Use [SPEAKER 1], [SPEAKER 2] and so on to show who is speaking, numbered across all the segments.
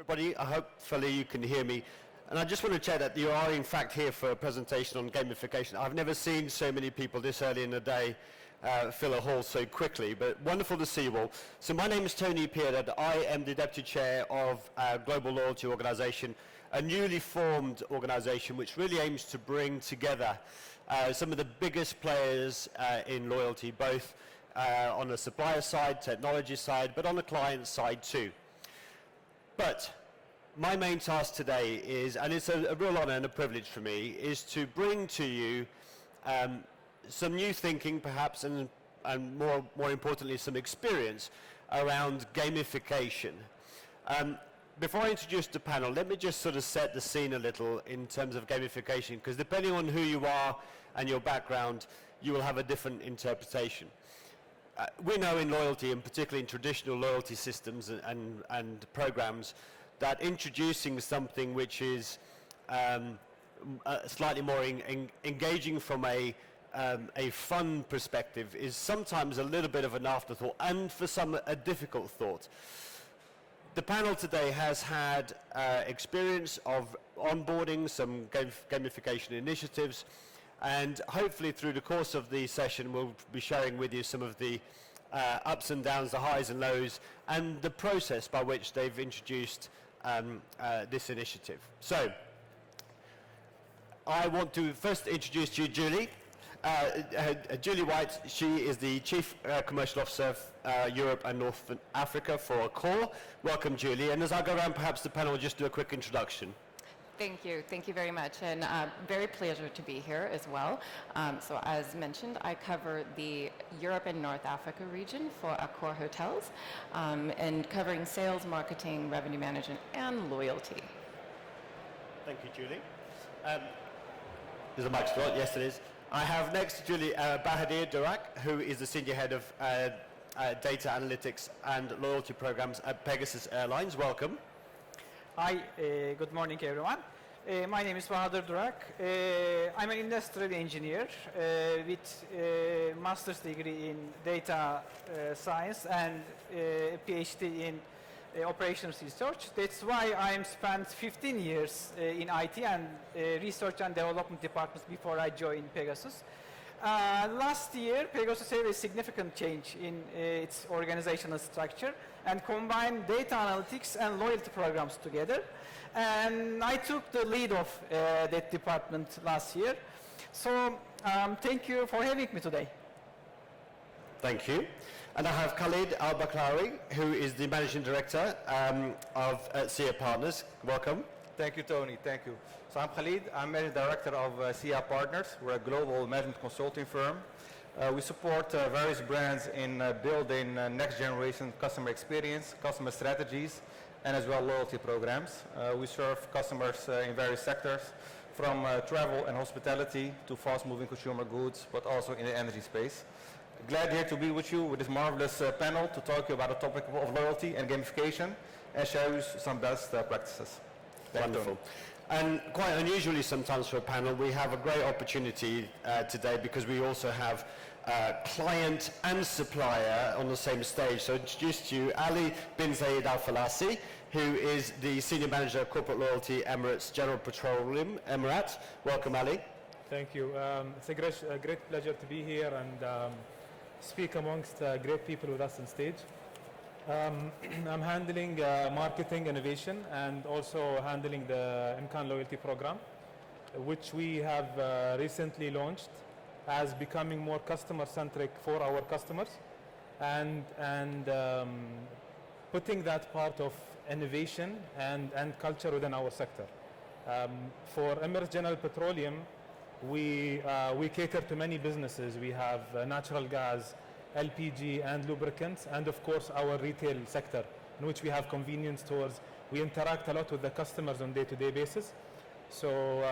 [SPEAKER 1] Everybody, hopefully you can hear me. And I just want to check that you are in fact here for a presentation on gamification. I've never seen so many people this early in the day fill a hall so quickly, but wonderful to see you all. So my name is Tony Pierre. I am the Deputy Chair of Global Loyalty Organization, a newly formed organization which really aims to bring together some of the biggest players in loyalty, both on the supplier side, technology side, but on the client side too. But my main task today is, and it's a real honor and a privilege for me, is to bring to you some new thinking perhaps, and more importantly some experience around gamification. Before I introduce the panel, let me just sort of set the scene a little in terms of gamification, because depending on who you are and your background, you will have a different interpretation. We know in loyalty, and particularly in traditional loyalty systems and programs, that introducing something which is slightly more engaging from a fun perspective is sometimes a little bit of an afterthought, and for some a difficult thought. The panel today has had experience of onboarding some gamification initiatives, and hopefully through the course of the session we'll be sharing with you some of the ups and downs, the highs and lows, and the process by which they've introduced this initiative. So, I want to first introduce to you Julie. Julie White, she is the Chief Commercial Officer of Europe and North Africa for Accor. Welcome, Julie. And as I go around, perhaps the panel will just do a quick introduction.
[SPEAKER 2] Thank you very much, and very pleasure to be here as well. So as mentioned, I cover the Europe and North Africa region for Accor Hotels, and covering sales, marketing, revenue management, and loyalty.
[SPEAKER 1] Thank you, Julie. There's a microphone, yes it is. I have next to Julie Bahadir Durak, who is the Senior Head of Data Analytics and Loyalty Programs at Pegasus Airlines. Welcome.
[SPEAKER 3] Hi, good morning everyone. My name is Bahadur Durak. I'm an industrial engineer with a master's degree in data science and a PhD in operations research. That's why I spent 15 years in IT and research and development departments before I joined Pegasus. Last year, Pegasus had a significant change in its organizational structure and combined data analytics and loyalty programs together. And I took the lead of that department last year. So thank you for having me today.
[SPEAKER 1] Thank you. And I have Khalid Al-Bakrawi, who is the Managing Director of SIA Partners. Welcome.
[SPEAKER 4] Thank you, Tony. Thank you. So I'm Khalid. I'm Managing Director of SIA Partners. We're a global management consulting firm. We support various brands in building next generation customer experience, customer strategies, and as well loyalty programs. We serve customers in various sectors, from travel and hospitality to fast-moving consumer goods, but also in the energy space. Glad here to be with you with this marvelous panel to talk to you about the topic of loyalty and gamification and share you some best practices.
[SPEAKER 1] Wonderful. And quite unusually sometimes for a panel, we have a great opportunity today because we also have client and supplier on the same stage. So introduce to you Ali bin Zayed Al Falasi, who is the Senior Manager of Corporate Loyalty, Emirates General Petroleum, Emirates. Welcome, Ali.
[SPEAKER 5] Thank you. It's a great pleasure to be here and speak amongst great people with us on stage. I'm handling marketing innovation and also handling the MCAN loyalty program, which we have recently launched as becoming more customer-centric for our customers and putting that part of innovation and culture within our sector. For Emirates General Petroleum, we cater to many businesses. We have natural gas, LPG and lubricants, and of course our retail sector, in which we have convenience stores. We interact a lot with the customers on a day-to-day basis. So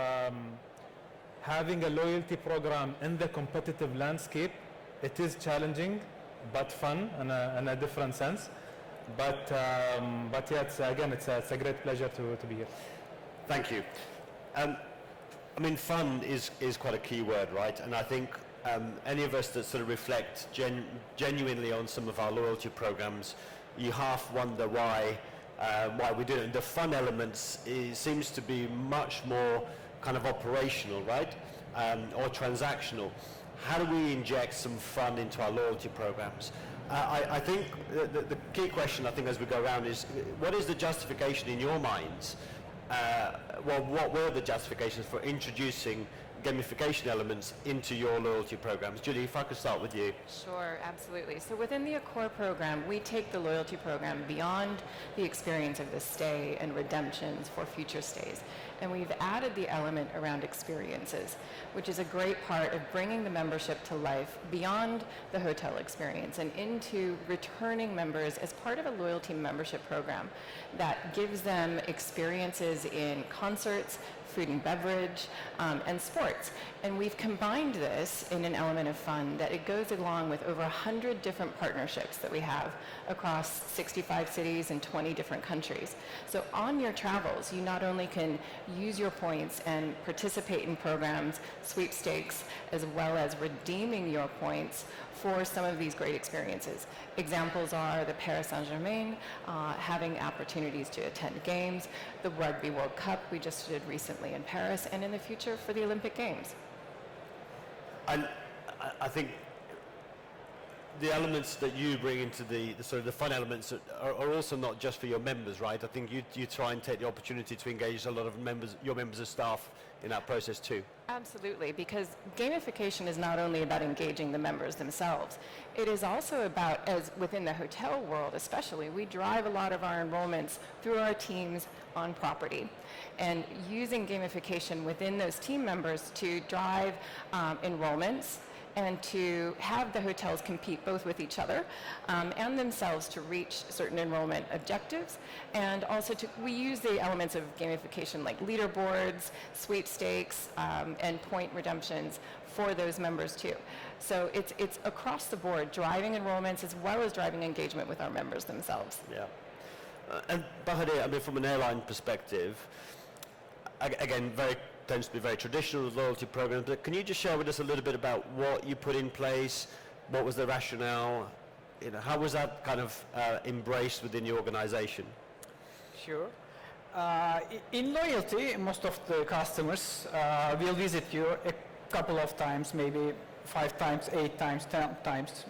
[SPEAKER 5] having a loyalty program in the competitive landscape, it is challenging but fun in a different sense. But yeah, it's a great pleasure to be here.
[SPEAKER 1] Thank you. I mean, fun is quite a key word, right? And I think any of us that sort of reflect genuinely on some of our loyalty programs, you half wonder why why we do it. And the fun elements seems to be much more kind of operational, right? Or transactional. How do we inject some fun into our loyalty programs? I think the key question, I think, as we go around is, what is the justification in your minds? Well, what were the justifications for introducing gamification elements into your loyalty programs? Julie, if I could start with you.
[SPEAKER 2] Sure, absolutely. So within the Accor program, we take the loyalty program beyond the experience of the stay and redemptions for future stays. And we've added the element around experiences, which is a great part of bringing the membership to life beyond the hotel experience and into returning members as part of a loyalty membership program that gives them experiences in concerts, food and beverage, and sports. And we've combined this in an element of fun that it goes along with over 100 different partnerships that we have across 65 cities and 20 different countries. So on your travels, you not only can use your points and participate in programs, sweepstakes, as well as redeeming your points for some of these great experiences. Examples are the Paris Saint-Germain, having opportunities to attend games, the Rugby World Cup we just did recently in Paris, and in the future for the Olympic Games.
[SPEAKER 1] I think the elements that you bring into the sort of the fun elements are also not just for your members, right? I think you try and take the opportunity to engage a lot of your members of staff in that process too.
[SPEAKER 2] Absolutely, because gamification is not only about engaging the members themselves, it is also about, as within the hotel world especially, we drive a lot of our enrollments through our teams on property. And using gamification within those team members to drive enrollments and to have the hotels compete both with each other and themselves to reach certain enrollment objectives. And also we use the elements of gamification like leaderboards, sweepstakes, and point redemptions for those members too. So it's across the board, driving enrollments as well as driving engagement with our members themselves.
[SPEAKER 1] Yeah. And Bahadir, I mean, from an airline perspective, again, tends to be very traditional with loyalty programs, but can you just share with us a little bit about what you put in place, what was the rationale, how was that kind of embraced within your organization?
[SPEAKER 3] Sure. In loyalty, most of the customers will visit you a couple of times, maybe 5 times, 8 times, 10 times.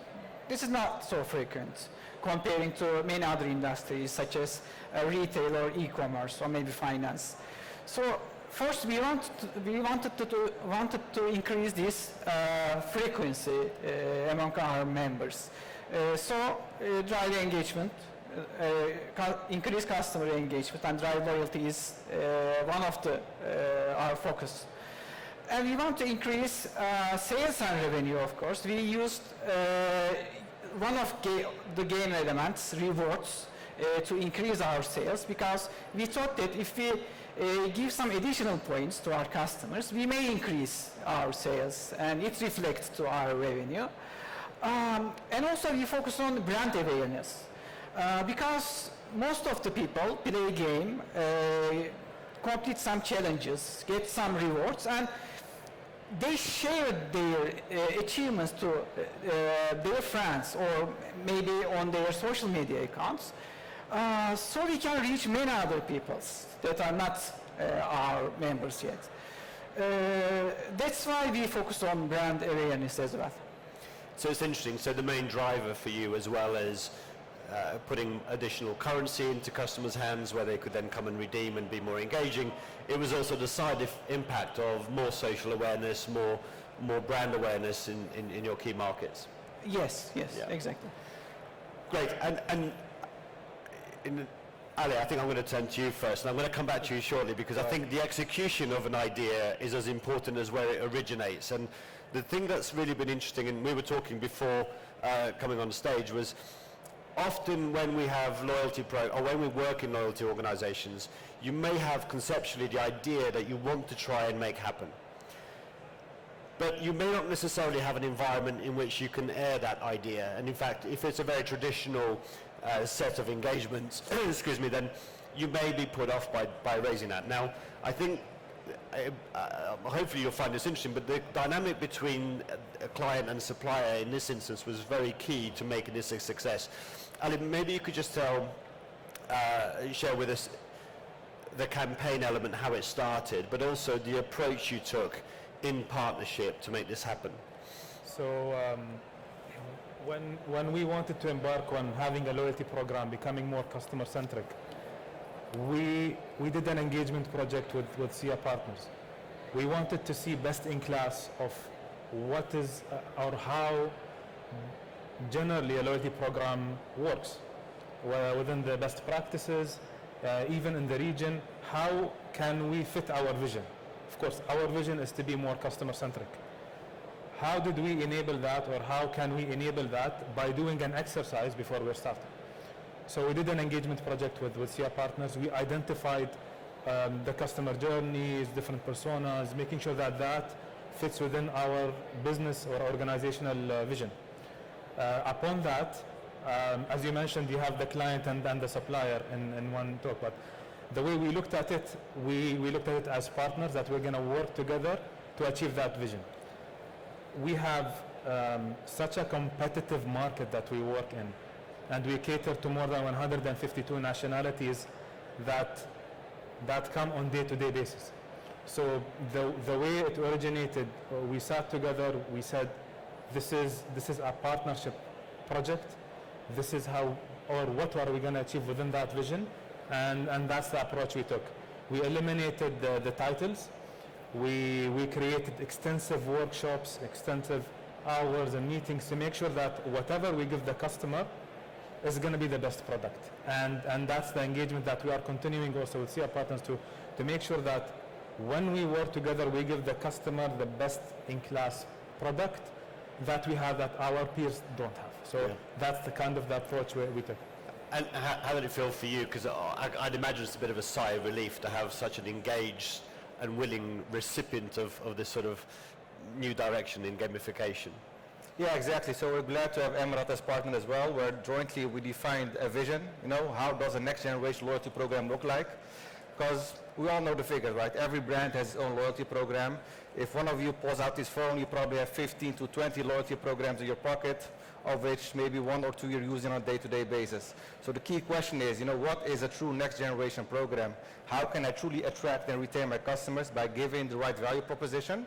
[SPEAKER 3] This is not so frequent comparing to many other industries such as retail or e-commerce or maybe finance. So first, we wanted to increase this frequency among our members. Drive engagement, increase customer engagement, and drive loyalty is one of our focus. And we want to increase sales and revenue, of course. We used one of the game elements, rewards, to increase our sales, because we thought that if we give some additional points to our customers, we may increase our sales and it reflects to our revenue. And also we focus on brand awareness because most of the people play a game, complete some challenges, get some rewards, and they share their achievements to their friends or maybe on their social media accounts. So we can reach many other people that are not our members yet. That's why we focus on brand awareness as well.
[SPEAKER 1] So it's interesting. So the main driver for you, as well as putting additional currency into customers' hands where they could then come and redeem and be more engaging, it was also the side impact of more social awareness, more brand awareness in your key markets.
[SPEAKER 3] Yes, yeah. Exactly.
[SPEAKER 1] Great. And Ali, I think I'm going to turn to you first, and I'm going to come back to you shortly, because I think the execution of an idea is as important as where it originates. And the thing that's really been interesting, and we were talking before coming on stage, was often when we have or when we work in loyalty organizations, you may have conceptually the idea that you want to try and make happen. But you may not necessarily have an environment in which you can air that idea. And in fact, if it's a very traditional set of engagements, excuse me, then you may be put off by raising that. Now, I think, hopefully you'll find this interesting, but the dynamic between a client and supplier in this instance was very key to making this a success. Ali, maybe you could just tell share with us the campaign element, how it started, but also the approach you took in partnership to make this happen?
[SPEAKER 5] So when we wanted to embark on having a loyalty program, becoming more customer-centric, we did an engagement project with SIA partners. We wanted to see best in class of what is or how generally a loyalty program works, within the best practices, even in the region. How can we fit our vision? Of course, our vision is to be more customer-centric. How did we enable that, or how can we enable that? By doing an exercise before we're starting. So we did an engagement project with SIA partners. We identified the customer journeys, different personas, making sure that that fits within our business or organizational vision. Upon that, as you mentioned, you have the client and the supplier in one talk, but the way we looked at it, we looked at it as partners that we're going to work together to achieve that vision. We have such a competitive market that we work in, and we cater to more than 152 nationalities that come on day-to-day basis. So the way it originated, we sat together, we said, this is a partnership project. This is how, or what are we going to achieve within that vision, and that's the approach we took. We eliminated the titles. We created extensive workshops, extensive hours and meetings to make sure that whatever we give the customer is going to be the best product. And that's the engagement that we are continuing also with SIA partners to make sure that when we work together, we give the customer the best in class product that we have that our peers don't have. So that's the kind of the approach we took.
[SPEAKER 1] And how did it feel for you? Because I'd imagine it's a bit of a sigh of relief to have such an engaged and willing recipient of this sort of new direction in gamification.
[SPEAKER 4] Yeah, exactly. So we're glad to have Emirat as partner as well, where jointly we defined a vision. How does a next generation loyalty program look like? Because we all know the figures, right? Every brand has its own loyalty program. If one of you pulls out his phone, you probably have 15 to 20 loyalty programs in your pocket, of which maybe 1 or 2 you're using on a day-to-day basis. So the key question is, what is a true next generation program? How can I truly attract and retain my customers by giving the right value proposition,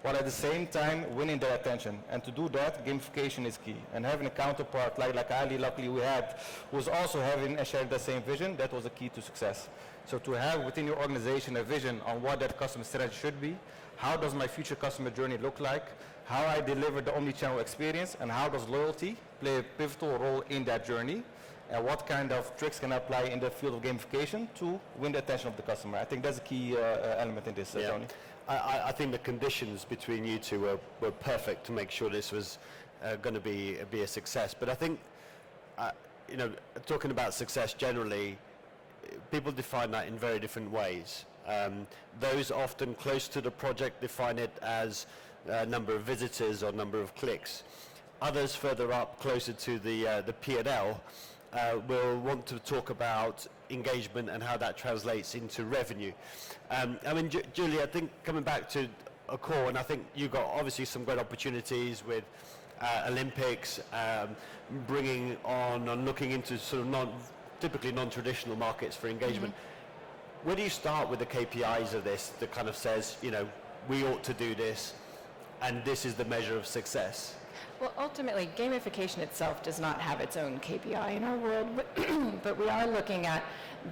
[SPEAKER 4] while at the same time winning their attention? And to do that, gamification is key. And having a counterpart like Ali, luckily we had, who was also having and sharing the same vision, that was the key to success. So to have within your organization a vision on what that customer strategy should be, how does my future customer journey look like, how I deliver the omni-channel experience, and how does loyalty play a pivotal role in that journey, and what kind of tricks can I apply in the field of gamification to win the attention of the customer. I think that's a key element in this, Tony.
[SPEAKER 1] I think the conditions between you two were perfect to make sure this was going to be a success. But I think, talking about success generally, people define that in very different ways. Those often close to the project define it as number of visitors or number of clicks. Others further up, closer to the P&L, will want to talk about engagement and how that translates into revenue. Julie, I think coming back to Accor, and I think you got obviously some great opportunities with Olympics, bringing on and looking into sort of typically non-traditional markets for engagement. Mm-hmm. Where do you start with the KPIs of this that kind of says, we ought to do this, and this is the measure of success?
[SPEAKER 2] Well, ultimately, gamification itself does not have its own KPI in our world, but we are looking at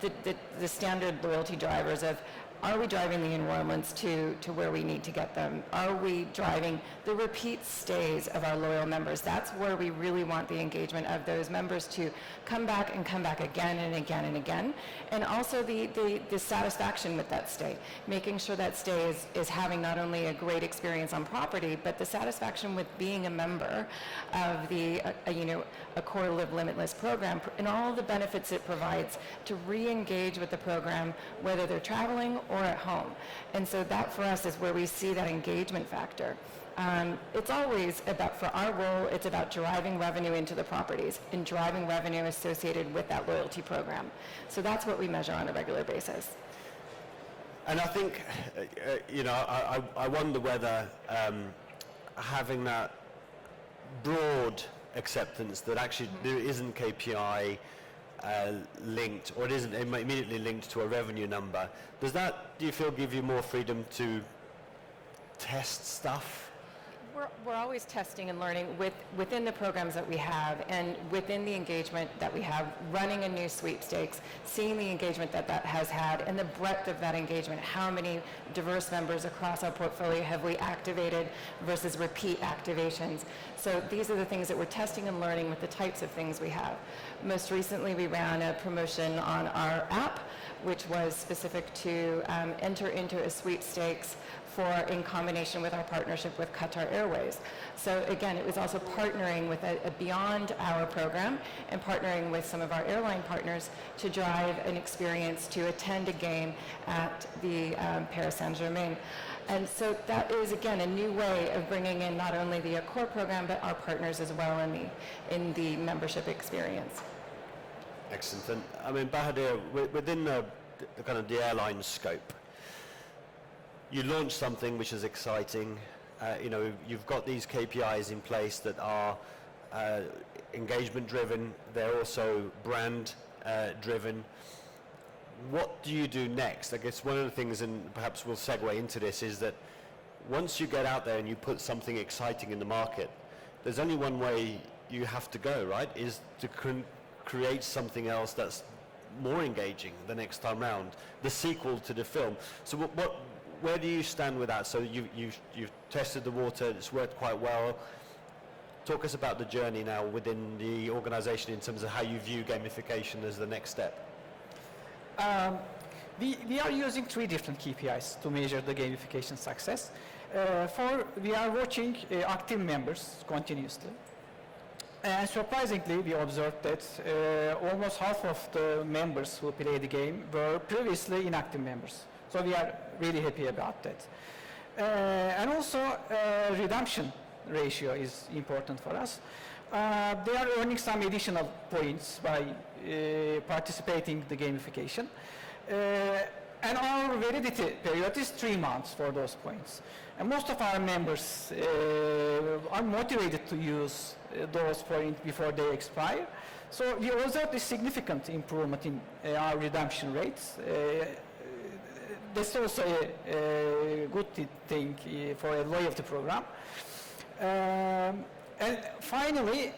[SPEAKER 2] the standard loyalty drivers of, are we driving the enrollments to where we need to get them? Are we driving the repeat stays of our loyal members? That's where we really want the engagement of those members to come back and come back again and again and again. And also the satisfaction with that stay, making sure that stay is having not only a great experience on property, but the satisfaction with being a member of the Accor Live Limitless program and all the benefits it provides to re-engage with the program, whether they're traveling or at home. And so that for us is where we see that engagement factor. It's always about, for our role, it's about driving revenue into the properties and driving revenue associated with that loyalty program. So that's what we measure on a regular basis.
[SPEAKER 1] And I think, I wonder whether having that broad acceptance that actually there isn't KPI linked, or it isn't immediately linked to a revenue number. Does that, do you feel, give you more freedom to test stuff?
[SPEAKER 2] We're always testing and learning within the programs that we have and within the engagement that we have, running a new sweepstakes, seeing the engagement that that has had and the breadth of that engagement. How many diverse members across our portfolio have we activated versus repeat activations? So these are the things that we're testing and learning with the types of things we have. Most recently, we ran a promotion on our app, which was specific to enter into a sweepstakes in combination with our partnership with Qatar Airways. So again, it was also partnering with a beyond our program and partnering with some of our airline partners to drive an experience to attend a game at the Paris Saint-Germain. And so that is, again, a new way of bringing in not only the Accor program, but our partners as well in the membership experience.
[SPEAKER 1] Excellent. And I mean, Bahadur, within the kind of the airline scope, you launched something which is exciting. You know, you've got these KPIs in place that are engagement driven. They're also brand driven. What do you do next? I guess one of the things, and perhaps we'll segue into this, is that once you get out there and you put something exciting in the market, there's only one way you have to go, right? Is to create something else that's more engaging the next time round, the sequel to the film. So where do you stand with that? So you've tested the water, it's worked quite well. Talk us about the journey now within the organization in terms of how you view gamification as the next step.
[SPEAKER 3] We are using 3 different KPIs to measure the gamification success. We are watching active members continuously. And surprisingly, we observed that almost half of the members who play the game were previously inactive members. So we are really happy about that. And also, redemption ratio is important for us. They are earning some additional points by participating in the gamification. And our validity period is 3 months for those points. And most of our members are motivated to use those points before they expire. So we observed a significant improvement in our redemption rates. That's also a good thing for a loyalty program. And finally,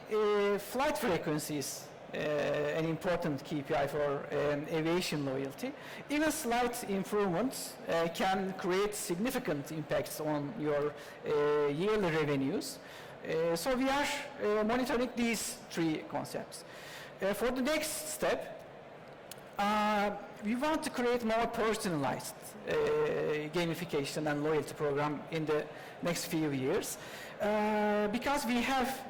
[SPEAKER 3] flight frequency is an important KPI for aviation loyalty. Even slight improvements can create significant impacts on your yearly revenues. So we are monitoring these 3 concepts. For the next step, we want to create more personalized gamification and loyalty program in the next few years because we have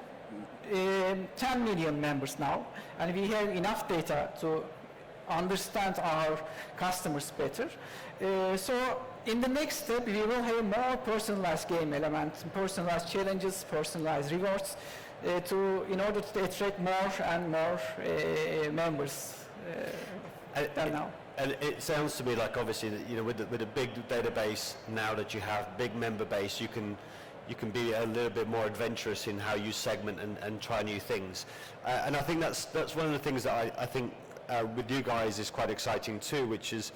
[SPEAKER 3] 10 million members now and we have enough data to understand our customers better. So in the next step, we will have more personalized game elements, personalized challenges, personalized rewards in order to attract more and more members than now.
[SPEAKER 1] And it sounds to me like, obviously, that, you know, with a big database now that you have, big member base, you can be a little bit more adventurous in how you segment and try new things. And I think that's one of the things that I think with you guys is quite exciting too, which is,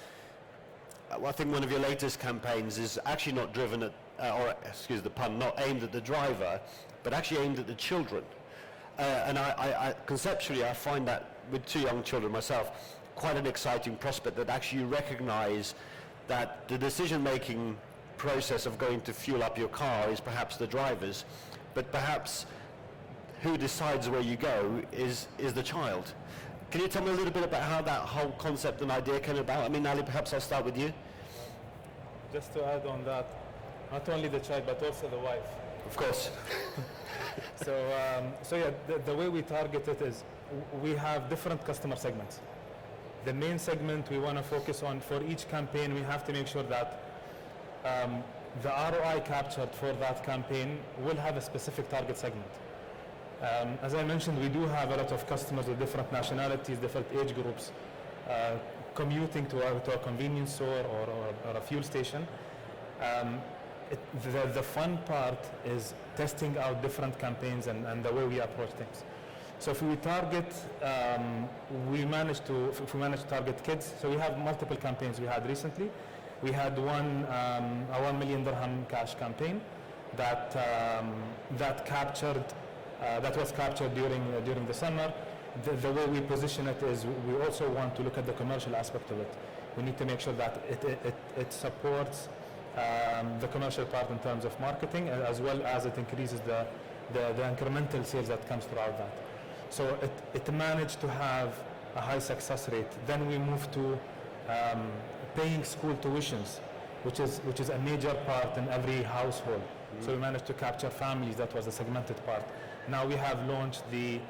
[SPEAKER 1] I think one of your latest campaigns is actually not driven at, or excuse the pun, not aimed at the driver, but actually aimed at the children. And I conceptually, I find that with 2 young children myself, quite an exciting prospect that actually you recognize that the decision-making process of going to fuel up your car is perhaps the driver's, but perhaps who decides where you go is the child. Can you tell me a little bit about how that whole concept and idea came about? I mean, Ali, perhaps I'll start with you.
[SPEAKER 5] Just to add on that, not only the child, but also the wife.
[SPEAKER 1] Of course.
[SPEAKER 5] So yeah, the way we target it is we have different customer segments. The main segment we want to focus on for each campaign, we have to make sure that the ROI captured for that campaign will have a specific target segment. As I mentioned, we do have a lot of customers with different nationalities, different age groups, commuting to a convenience store or a fuel station. The fun part is testing out different campaigns and the way we approach things. So if we target, we managed to target kids. So we have multiple campaigns we had recently. We had a 1 million dirham cash campaign that was captured during the summer. The way we position it is we also want to look at the commercial aspect of it. We need to make sure that it supports the commercial part in terms of marketing, as well as it increases the incremental sales that comes throughout that. So it managed to have a high success rate. Then we moved to paying school tuitions, which is a major part in every household. So we managed to capture families. That was the segmented part. Now we have launched the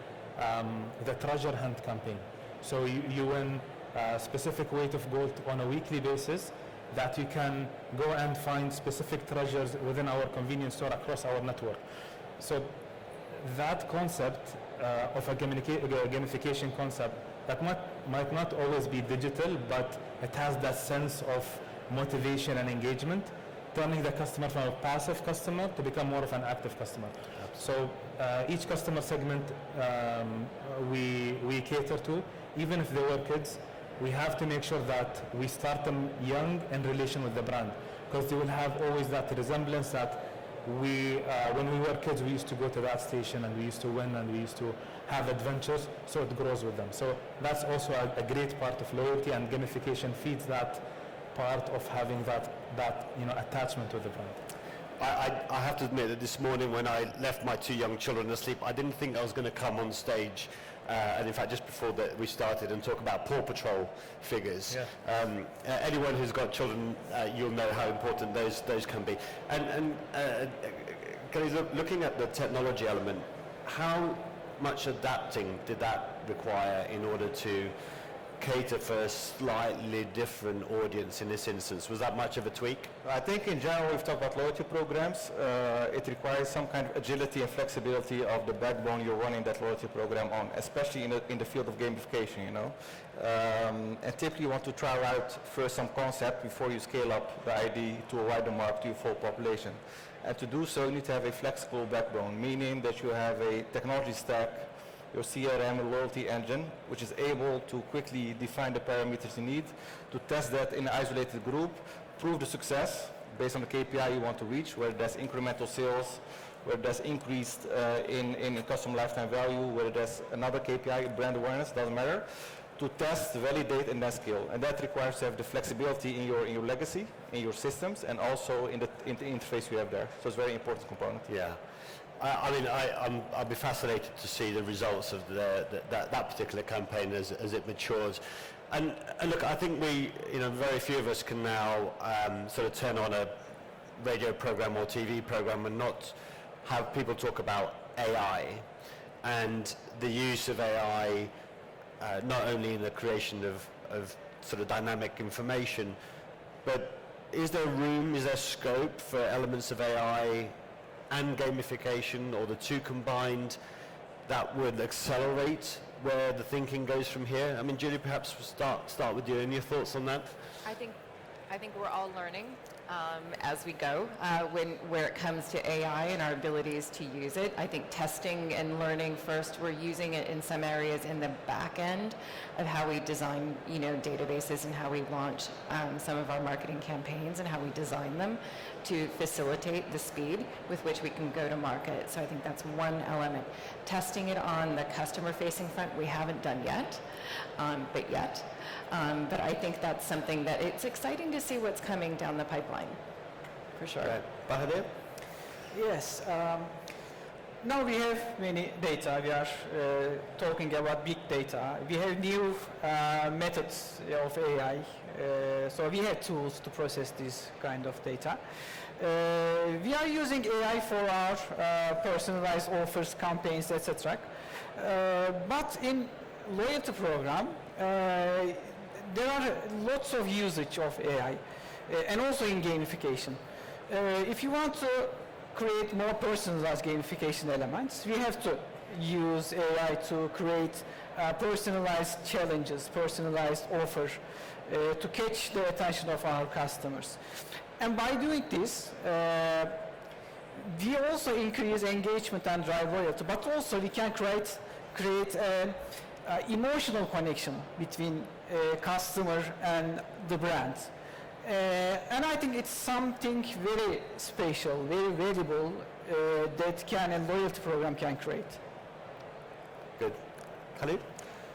[SPEAKER 5] treasure hunt campaign. So you win a specific weight of gold on a weekly basis that you can go and find specific treasures within our convenience store across our network. So that concept of a gamification concept that might not always be digital, but it has that sense of motivation and engagement, turning the customer from a passive customer to become more of an active customer. So each customer segment we cater to, even if they were kids, we have to make sure that we start them young in relation with the brand, because they will have always that resemblance that when we were kids, we used to go to that station and we used to win and we used to have adventures, so it grows with them. So that's also a great part of loyalty, and gamification feeds that part of having that attachment with the brand.
[SPEAKER 1] I have to admit that this morning when I left my two young children asleep, I didn't think I was going to come on stage, and in fact just before that we started, and talk about Paw Patrol figures. Yeah. Anyone who's got children, you'll know how important those can be. And guys, looking at the technology element, how much adapting did that require in order to cater for a slightly different audience in this instance? Was that much of a tweak?
[SPEAKER 4] I think in general, we've talked about loyalty programs. It requires some kind of agility and flexibility of the backbone you're running that loyalty program on, especially in the field of gamification, you know. And typically you want to try out first some concept before you scale up the ID to a wider market to your full population. And to do so, you need to have a flexible backbone, meaning that you have a technology stack, your CRM and loyalty engine, which is able to quickly define the parameters you need to test that in an isolated group, prove the success based on the KPI you want to reach, whether that's incremental sales, whether that's increased in customer lifetime value, whether that's another KPI, brand awareness, doesn't matter, to test, validate, and then scale. And that requires to have the flexibility in your legacy, in your systems, and also in the interface you have there. So it's a very important component.
[SPEAKER 1] Yeah. I mean, I'll be fascinated to see the results of that particular campaign as it matures. And look, I think very few of us can now sort of turn on a radio program or TV program and not have people talk about AI and the use of AI, not only in the creation of sort of dynamic information, but is there scope for elements of AI and gamification, or the two combined, that would accelerate where the thinking goes from here? I mean, Julie, perhaps we'll start with you. Any thoughts on that?
[SPEAKER 2] I think we're all learning as we go where it comes to AI and our abilities to use it. I think testing and learning first. We're using it in some areas in the back end of how we design, databases and how we launch some of our marketing campaigns and how we design them to facilitate the speed with which we can go to market. So I think that's one element. Testing it on the customer-facing front, we haven't done yet, but I think that's something that it's exciting to see what's coming down the pipeline, for sure.
[SPEAKER 1] Right. Bahadir?
[SPEAKER 3] Yes. Now we have many data. We are talking about big data. We have new methods of AI. So we have tools to process this kind of data. We are using AI for our personalized offers, campaigns, etc. But in loyalty program, there are lots of usage of AI, and also in gamification. If you want to create more personalized gamification elements, we have to use AI to create personalized challenges, personalized offers to catch the attention of our customers. And by doing this, we also increase engagement and drive loyalty, but also we can create create an emotional connection between customer and the brand. And I think it's something very special, very valuable that a loyalty program can create.
[SPEAKER 1] Good. Khalid?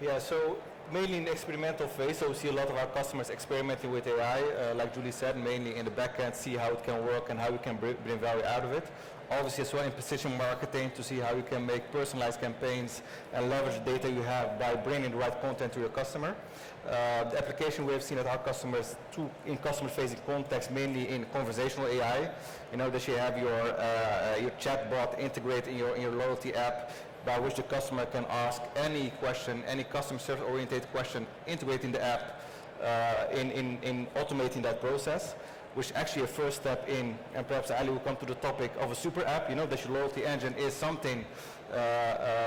[SPEAKER 4] Yeah, so mainly in the experimental phase, so we see a lot of our customers experimenting with AI, like Julie said, mainly in the back end, see how it can work and how we can bring value out of it. Obviously as well in precision marketing to see how you can make personalized campaigns and leverage the data you have by bringing the right content to your customer. The application we have seen at our customers in customer-facing context, mainly in conversational AI. You know that you have your chatbot integrated in your loyalty app, by which the customer can ask any question, any customer service-oriented question, integrating the app in automating that process, which actually a first step in, and perhaps Ali will come to the topic of a super app. You know that your loyalty engine is something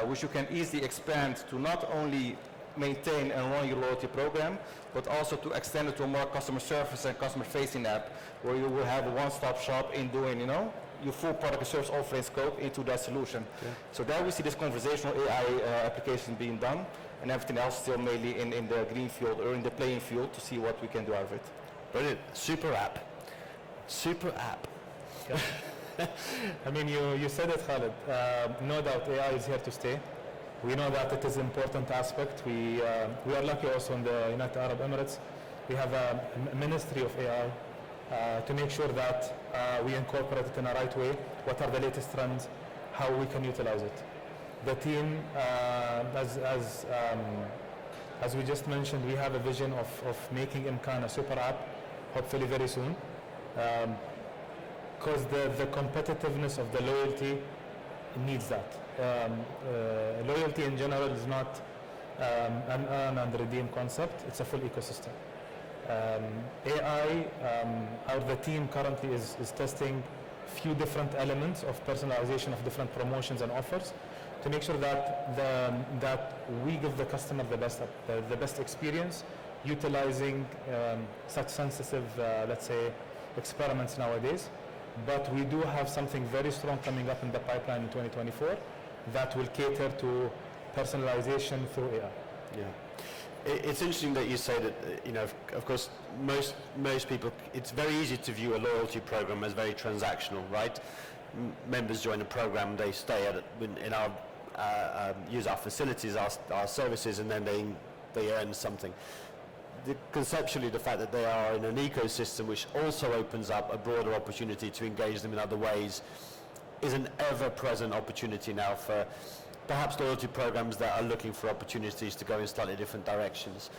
[SPEAKER 4] which you can easily expand to not only maintain and run your loyalty program, but also to extend it to a more customer service and customer-facing app, where you will have a one-stop shop in doing, you know, your full product and service offering scope into that solution. Yeah. So there we see this conversational AI application being done, and everything else still mainly in the green field or in the playing field to see what we can do out of it.
[SPEAKER 1] Brilliant. Super app. Super app.
[SPEAKER 5] Yeah. I mean, you said it, Khalid. No doubt AI is here to stay. We know that it is an important aspect. We are lucky also in the United Arab Emirates. We have a ministry of AI to make sure that we incorporate it in a right way. What are the latest trends? How we can utilize it. The team, as we just mentioned, we have a vision of making Imkan a super app, hopefully very soon. Because the competitiveness of the loyalty needs that. Loyalty in general is not an earn and redeem concept, it's a full ecosystem. AI, the team currently is testing few different elements of personalization of different promotions and offers to make sure that we give the customer the best experience, utilizing such sensitive, let's say, experiments nowadays. But we do have something very strong coming up in the pipeline in 2024 that will cater to personalization through AI.
[SPEAKER 1] Yeah. It's interesting that you say that, you know, of course, most people, it's very easy to view a loyalty program as very transactional, right? Members join a program, they stay use our facilities, our services, and then they earn something. Conceptually, the fact that they are in an ecosystem which also opens up a broader opportunity to engage them in other ways is an ever-present opportunity now for perhaps loyalty programs that are looking for opportunities to go in slightly different directions.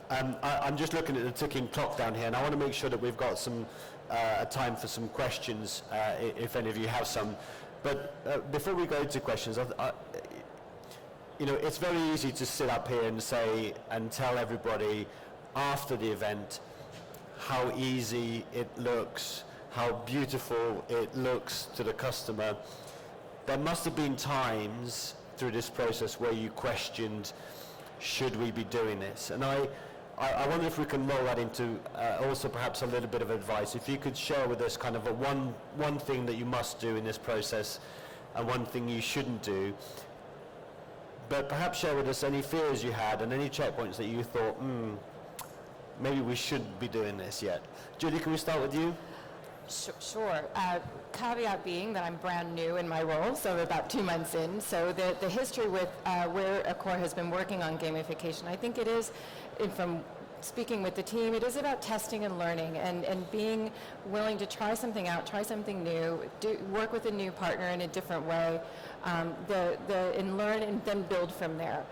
[SPEAKER 1] I'm just looking at the ticking clock down here, and I want to make sure that we've got some time for some questions, if any of you have some. But before we go to questions, you know, it's very easy to sit up here and say and tell everybody after the event how easy it looks, how beautiful it looks to the customer. There must have been times through this process where you questioned, should we be doing this? And I wonder if we can roll that into also perhaps a little bit of advice. If you could share with us kind of one thing that you must do in this process and one thing you shouldn't do, but perhaps share with us any fears you had and any checkpoints that you thought, maybe we shouldn't be doing this yet. Julie, can we start with you?
[SPEAKER 2] Sure. Caveat being that I'm brand new in my role, so about 2 months in. So the history with where Accor has been working on gamification, I think it is, from speaking with the team, it is about testing and learning and being willing to try something out, try something new, work with a new partner in a different way, and learn and then build from there.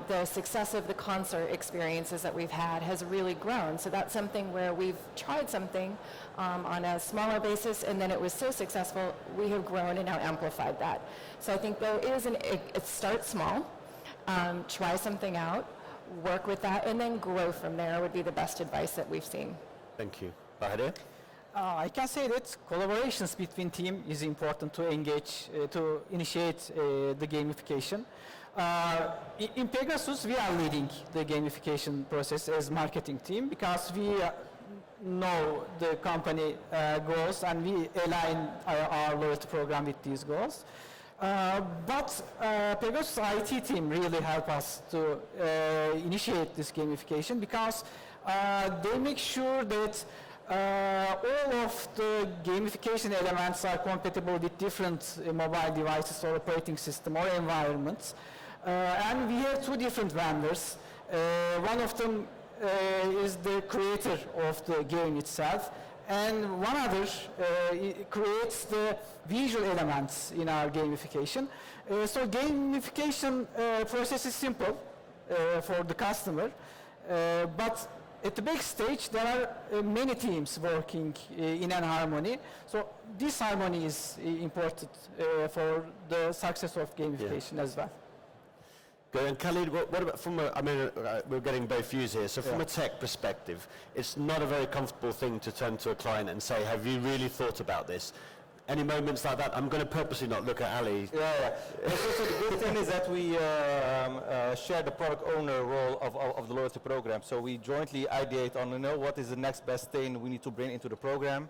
[SPEAKER 2] The success of the concert experiences that we've had has really grown. So that's something where we've tried something on a smaller basis, and then it was so successful, we have grown and now amplified that. So I think there is it starts small, try something out, work with that, and then grow from there would be the best advice that we've seen.
[SPEAKER 1] Thank you. Bahadir?
[SPEAKER 3] I can say that collaborations between team is important to engage, to initiate the gamification. In Pegasus, we are leading the gamification process as marketing team because we know the company goals and we align our loyalty program with these goals. But Pegasus IT team really helped us to initiate this gamification because they make sure that all of the gamification elements are compatible with different mobile devices or operating system or environments. And we have two different vendors. One of them is the creator of the game itself, and one other creates the visual elements in our gamification. So gamification process is simple for the customer, but at the big stage there are many teams working in an harmony. So this harmony is important for the success of gamification as well.
[SPEAKER 1] Good. And Khalid, what about from a, I mean, we're getting both views here. So from a tech perspective, it's not a very comfortable thing to turn to a client and say, have you really thought about this? Any moments like that? I'm going to purposely not look at Ali.
[SPEAKER 4] Yeah. So the good thing is that we share the product owner role of the loyalty program. So we jointly ideate on, what is the next best thing we need to bring into the program.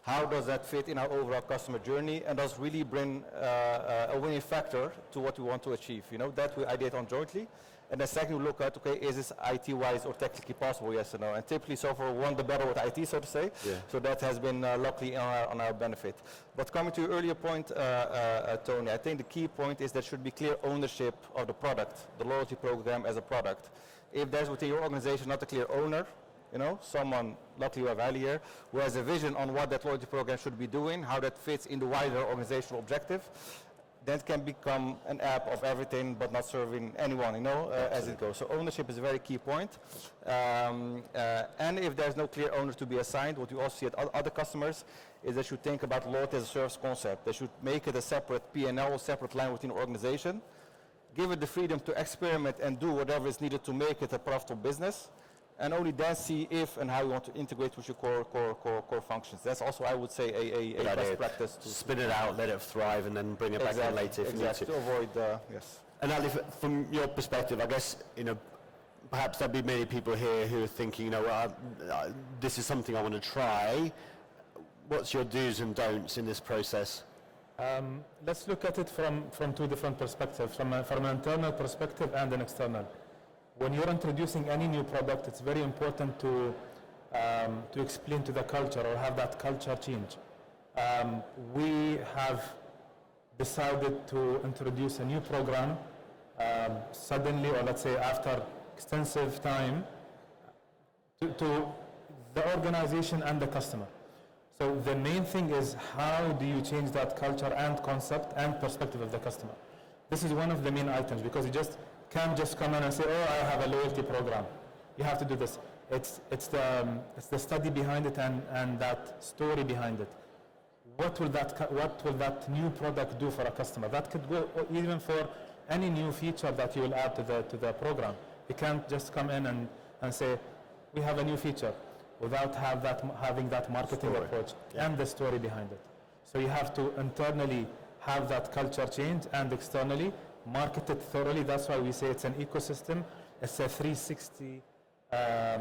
[SPEAKER 4] How does that fit in our overall customer journey, and does really bring a winning factor to what we want to achieve? That we ideate on jointly. And then second, we look at, okay, is this IT-wise or technically possible, yes or no? And typically, so far, we won the battle with IT, so to say. Yeah. So that has been luckily on our benefit. But coming to your earlier point, Tony, I think the key point is there should be clear ownership of the product, the loyalty program as a product. If there's within your organization not a clear owner, someone, luckily we have Ali here, who has a vision on what that loyalty program should be doing, how that fits in the wider organizational objective, that can become an app of everything but not serving anyone, as it goes. So ownership is a very key point. And if there's no clear owner to be assigned, what we also see at other customers is they should think about loyalty as a service concept. They should make it a separate P&L, a separate line within the organization, give it the freedom to experiment and do whatever is needed to make it a profitable business, and only then see if and how you want to integrate with your core functions. That's also, I would say, a best practice. To
[SPEAKER 1] spin it out, let it thrive, and then bring it back in later if you need to.
[SPEAKER 4] To avoid, yes.
[SPEAKER 1] And Ali, from your perspective, I guess, perhaps there'll be many people here who are thinking, this is something I want to try. What's your do's and don'ts in this process?
[SPEAKER 5] Let's look at it from two different perspectives, from an internal perspective and an external. When you're introducing any new product, it's very important to explain to the culture or have that culture change. We have decided to introduce a new program suddenly, or let's say after extensive time, to the organization and the customer. So the main thing is, how do you change that culture and concept and perspective of the customer? This is one of the main items, because you can't just come in and say, oh, I have a loyalty program. You have to do this. It's the study behind it and that story behind it. What will that new product do for a customer? That could go even for any new feature that you will add to the program. You can't just come in and say, we have a new feature, without having that marketing approach and the story behind it. So you have to internally have that culture change, and externally market it thoroughly. That's why we say it's an ecosystem. It's a 360,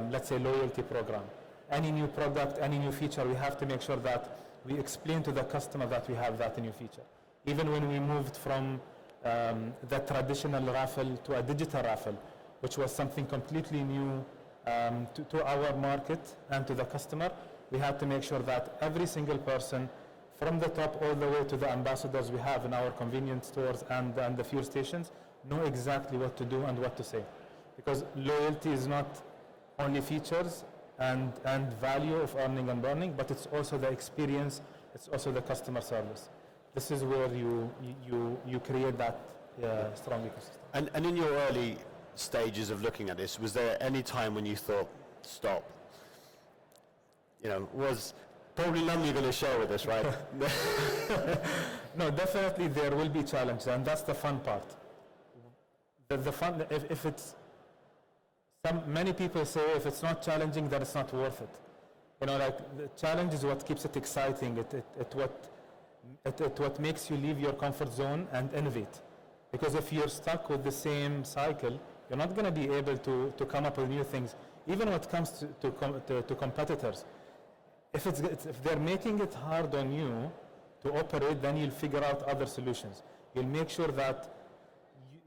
[SPEAKER 5] let's say, loyalty program. Any new product, any new feature, we have to make sure that we explain to the customer that we have that new feature. Even when we moved from the traditional raffle to a digital raffle, which was something completely new to our market and to the customer, we had to make sure that every single person, from the top all the way to the ambassadors we have in our convenience stores and the fuel stations, know exactly what to do and what to say. Because loyalty is not only features and value of earning and burning, but it's also the experience, it's also the customer service. This is where you create that strong ecosystem.
[SPEAKER 1] And in your early stages of looking at this, was there any time when you thought, stop? Was probably none you're going to share with us, right?
[SPEAKER 5] No, definitely there will be challenges, and that's the fun part. The fun, if it's, many people say if it's not challenging, then it's not worth it. The challenge is what keeps it exciting. It what makes you leave your comfort zone and innovate. Because if you're stuck with the same cycle, you're not going to be able to come up with new things. Even when it comes to competitors, if they're making it hard on you to operate, then you'll figure out other solutions. You'll make sure that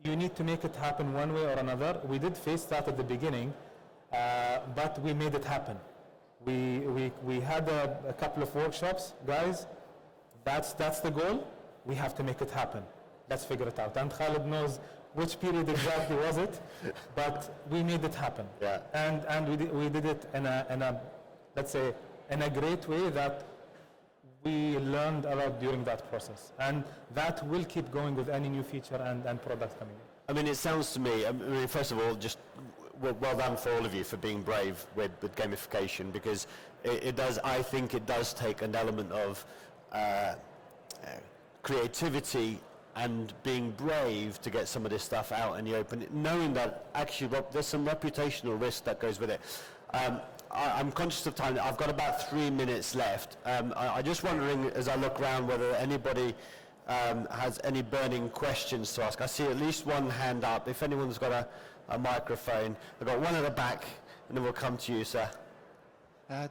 [SPEAKER 5] you need to make it happen one way or another. We did face that at the beginning, but we made it happen. We had a couple of workshops. Guys, that's the goal. We have to make it happen. Let's figure it out. And Khalid knows which period exactly was it, but we made it happen.
[SPEAKER 1] Yeah.
[SPEAKER 5] And we did it in a, let's say, in a great way that we learned a lot during that process. And that will keep going with any new feature and product coming in.
[SPEAKER 1] I mean, it sounds to me, I mean, first of all, just well done for all of you for being brave with gamification, because it does, I think it does take an element of creativity and being brave to get some of this stuff out in the open, knowing that actually there's some reputational risk that goes with it. I'm conscious of time. I've got about 3 minutes left. I'm just wondering, as I look around, whether anybody has any burning questions to ask. I see at least one hand up. If anyone's got a microphone. I've got one at the back, and then we'll come to you, sir.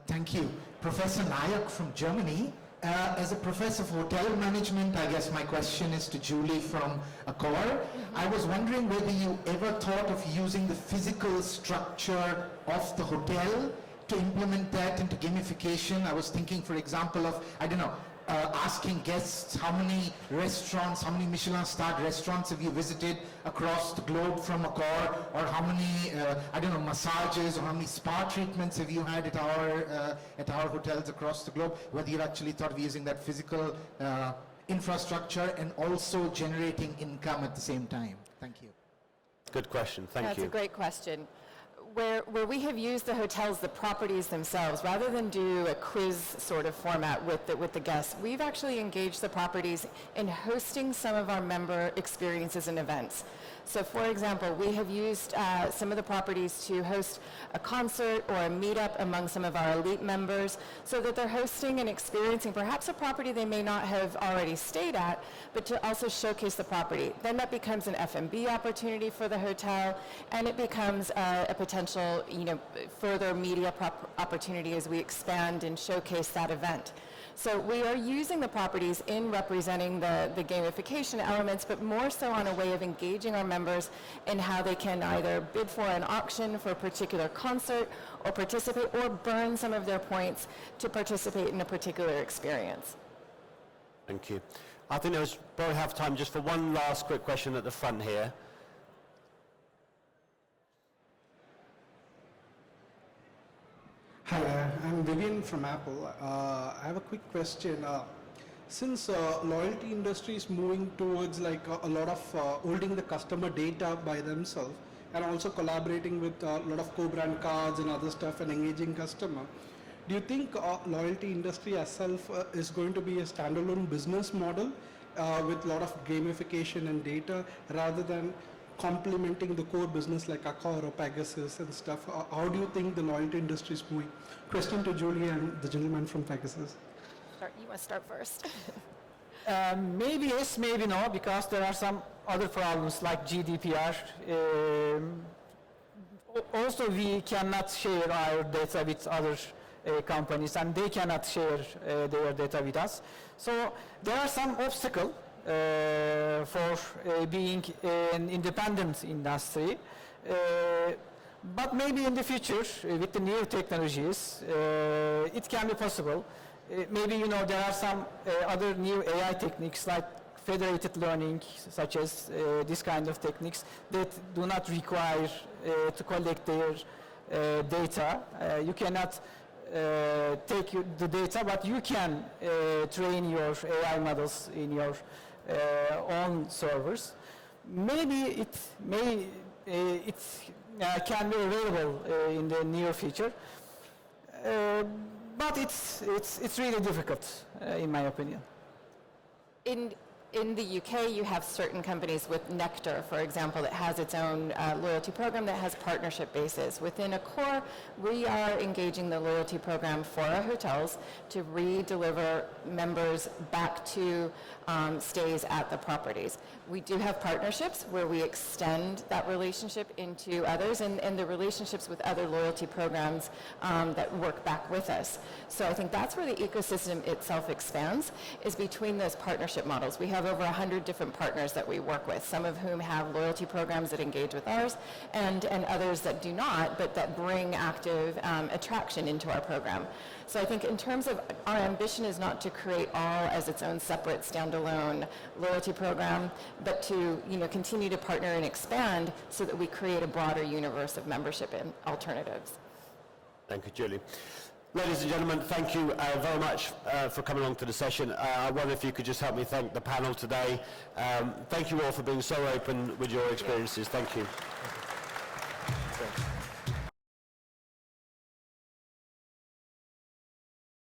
[SPEAKER 6] Thank you. Professor Nayak from Germany. As a professor of hotel management, I guess my question is to Julie from Accor. I was wondering whether you ever thought of using the physical structure of the hotel to implement that into gamification. I was thinking, for example, of, I don't know, asking guests how many restaurants, how many Michelin-starred restaurants have you visited across the globe from Accor, or how many, I don't know, massages, or how many spa treatments have you had at our hotels across the globe, whether you actually thought of using that physical infrastructure and also generating income at the same time. Thank you.
[SPEAKER 1] Good question. Thank you.
[SPEAKER 2] That's a great question. Where we have used the hotels, the properties themselves, rather than do a quiz sort of format with the guests, we've actually engaged the properties in hosting some of our member experiences and events. So for example, we have used some of the properties to host a concert or a meetup among some of our elite members, so that they're hosting and experiencing perhaps a property they may not have already stayed at, but to also showcase the property. Then that becomes an F&B opportunity for the hotel, and it becomes a potential, further media opportunity as we expand and showcase that event. So we are using the properties in representing the gamification elements, but more so on a way of engaging our members in how they can either bid for an auction for a particular concert, or participate, or burn some of their points to participate in a particular experience.
[SPEAKER 1] Thank you. I think we probably have time just for one last quick question at the front here.
[SPEAKER 7] Hi, I'm Vivian from Apple. I have a quick question. Since loyalty industry is moving towards like a lot of holding the customer data by themselves and also collaborating with a lot of co-brand cards and other stuff and engaging customer, do you think loyalty industry itself is going to be a standalone business model with a lot of gamification and data rather than complementing the core business like Accor or Pegasus and stuff? How do you think the loyalty industry is moving? Question to Julie and the gentleman from Pegasus.
[SPEAKER 2] You want to start first?
[SPEAKER 3] Maybe yes, maybe no, because there are some other problems like GDPR. Also, we cannot share our data with other companies, and they cannot share their data with us. So there are some obstacles for being an independent industry. But maybe in the future, with the new technologies, it can be possible. Maybe, there are some other new AI techniques like federated learning, such as this kind of techniques that do not require to collect their data. You cannot take the data, but you can train your AI models in your own servers. Maybe it can be available in the near future, but it's really difficult, in my opinion.
[SPEAKER 2] In the UK, you have certain companies with Nectar, for example, that has its own loyalty program that has partnership bases. Within Accor, we are engaging the loyalty program for our hotels to re-deliver members back to stays at the properties. We do have partnerships where we extend that relationship into others, and the relationships with other loyalty programs that work back with us. So I think that's where the ecosystem itself expands, is between those partnership models. We have have over 100 different partners that we work with, some of whom have loyalty programs that engage with ours, and others that do not, but that bring active attraction into our program. So I think in terms of our ambition is not to create all as its own separate standalone loyalty program, but to continue to partner and expand so that we create a broader universe of membership and alternatives.
[SPEAKER 1] Thank you, Julie. Ladies and gentlemen, thank you very much for coming along to the session. I wonder if you could just help me thank the panel today. Thank you all for being so open with your experiences. Thank you.
[SPEAKER 5] Thank you.